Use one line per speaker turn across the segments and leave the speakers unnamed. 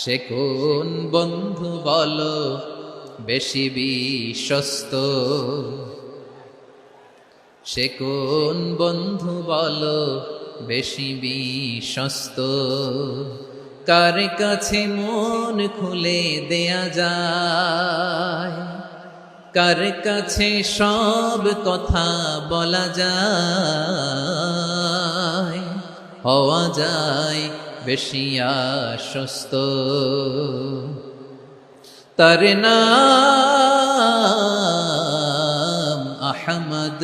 সে কোন বন্ধু বলো বেশি বিশ্বস্ত, সে কোন বন্ধু বলো বেশি বিশ্বস্ত, কার কাছে মন খুলে দেয়া যায়, কার কাছে সব কথা বলা যায়, হওয়া যায় বেশি আশ্বস্ত। তার নাম আহমদ,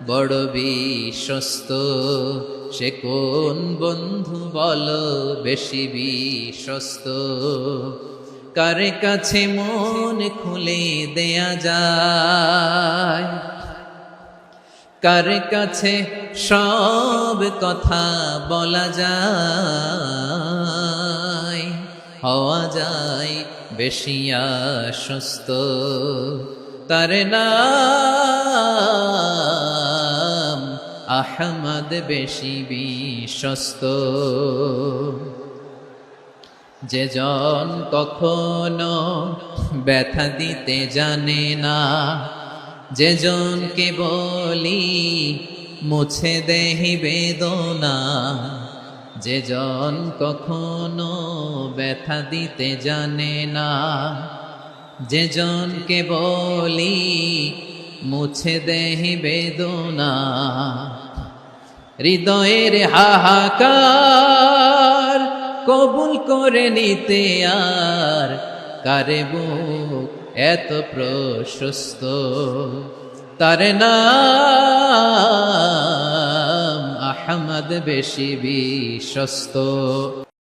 বড় বিশ্বস্ত। সে কোন বন্ধু বলো বেশি বিশ্বস্ত, কার কাছে মন খুলে দেয়া যায়, কার কাছে সব কথা বলা যায়, হওয়া যায় বেশি আশ্বস্ত। তার নাম আহমদ, বেশি বিশ্বস্ত। যে জন কখনো ব্যথা দিতে জানে না, যে জনকে বলি মুছে দেহি বেদনা, যে জন কখনো ব্যথা দিতে জানে না, যে জনকে বলি মুছে দেহি বেদনা, হৃদয়ের হাহাকার কবুল করে নিতে আর কারে বুক এত প্রশস্ত। তার নাম আহমদ, বেশি বিশ্বস্ত।